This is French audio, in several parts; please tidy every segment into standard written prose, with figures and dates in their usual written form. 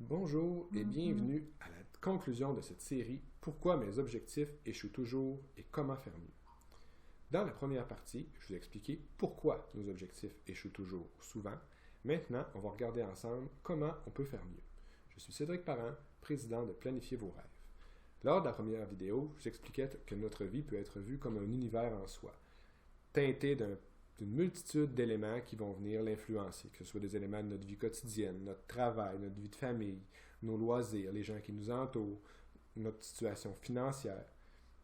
Bonjour et bienvenue à la conclusion de cette série Pourquoi mes objectifs échouent toujours et comment faire mieux. Dans la première partie, je vous ai expliqué pourquoi nos objectifs échouent toujours ou souvent. Maintenant, on va regarder ensemble comment on peut faire mieux. Je suis Cédric Parent, président de Planifier vos rêves. Lors de la première vidéo, je vous expliquais que notre vie peut être vue comme un univers en soi, teinté d'une multitude d'éléments qui vont venir l'influencer, que ce soit des éléments de notre vie quotidienne, notre travail, notre vie de famille, nos loisirs, les gens qui nous entourent, notre situation financière.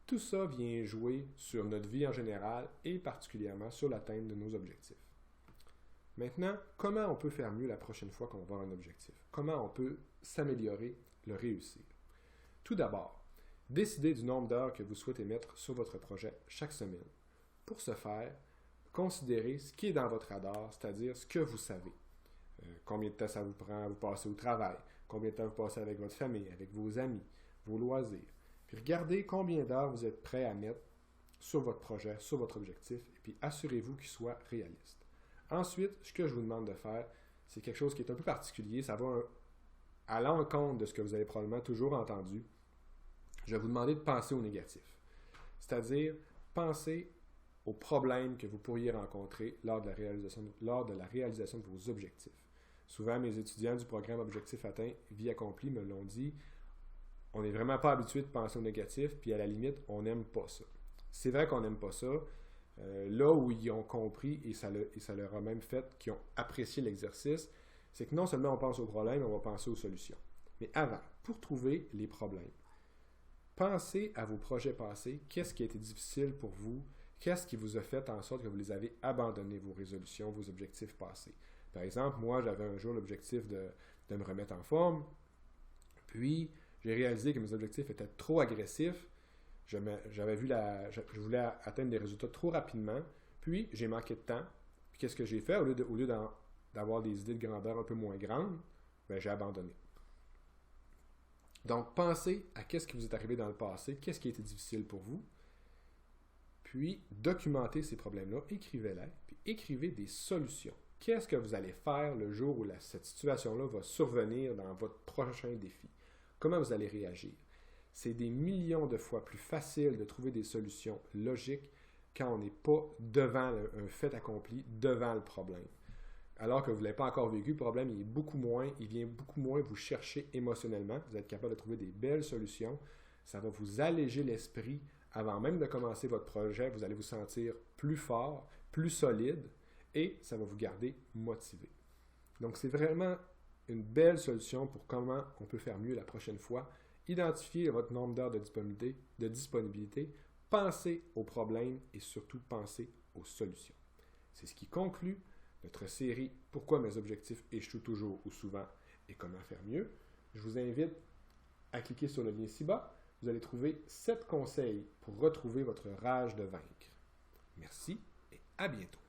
Tout ça vient jouer sur notre vie en général et particulièrement sur l'atteinte de nos objectifs. Maintenant, comment on peut faire mieux la prochaine fois qu'on va avoir un objectif? Comment on peut s'améliorer, le réussir? Tout d'abord, décidez du nombre d'heures que vous souhaitez mettre sur votre projet chaque semaine. Pour ce faire, considérez ce qui est dans votre radar, c'est-à-dire ce que vous savez. Combien de temps ça vous prend à vous passer au travail, combien de temps vous passez avec votre famille, avec vos amis, vos loisirs. Puis regardez combien d'heures vous êtes prêt à mettre sur votre projet, sur votre objectif, et puis assurez-vous qu'il soit réaliste. Ensuite, ce que je vous demande de faire, c'est quelque chose qui est un peu particulier, ça va à l'encontre de ce que vous avez probablement toujours entendu. Je vais vous demander de penser au négatif. C'est-à-dire, pensez aux problèmes que vous pourriez rencontrer lors de la réalisation de vos objectifs. Souvent, mes étudiants du programme Objectif atteint, Vie accomplie me l'ont dit, on n'est vraiment pas habitué de penser au négatif, puis à la limite, on n'aime pas ça. C'est vrai qu'on n'aime pas ça. Là où ils ont compris, et ça leur a même fait qu'ils ont apprécié l'exercice, c'est que non seulement on pense aux problèmes, on va penser aux solutions. Mais avant, pour trouver les problèmes, pensez à vos projets passés, qu'est-ce qui a été difficile pour vous, qu'est-ce qui vous a fait en sorte que vous les avez abandonnés, vos résolutions, vos objectifs passés. Par exemple, moi, j'avais un jour l'objectif de me remettre en forme, puis j'ai réalisé que mes objectifs étaient trop agressifs, je voulais atteindre des résultats trop rapidement, puis j'ai manqué de temps, puis qu'est-ce que j'ai fait? Au lieu d'avoir des idées de grandeur un peu moins grandes, j'ai abandonné. Donc, pensez à qu'est-ce qui vous est arrivé dans le passé, qu'est-ce qui a été difficile pour vous, puis documentez ces problèmes-là, écrivez-les, puis écrivez des solutions. Qu'est-ce que vous allez faire le jour où cette situation-là va survenir dans votre prochain défi? Comment vous allez réagir? C'est des millions de fois plus facile de trouver des solutions logiques quand on n'est pas devant un fait accompli, devant le problème. Alors que vous ne l'avez pas encore vécu, le problème il vient beaucoup moins vous chercher émotionnellement. Vous êtes capable de trouver des belles solutions. Ça va vous alléger l'esprit. Avant même de commencer votre projet, vous allez vous sentir plus fort, plus solide et ça va vous garder motivé. Donc, c'est vraiment une belle solution pour comment on peut faire mieux la prochaine fois. Identifiez votre nombre d'heures de disponibilité, pensez aux problèmes et surtout pensez aux solutions. C'est ce qui conclut notre série Pourquoi mes objectifs échouent toujours ou souvent et comment faire mieux. Je vous invite à cliquer sur le lien ci-bas. Vous allez trouver 7 conseils pour retrouver votre rage de vaincre. Merci et à bientôt.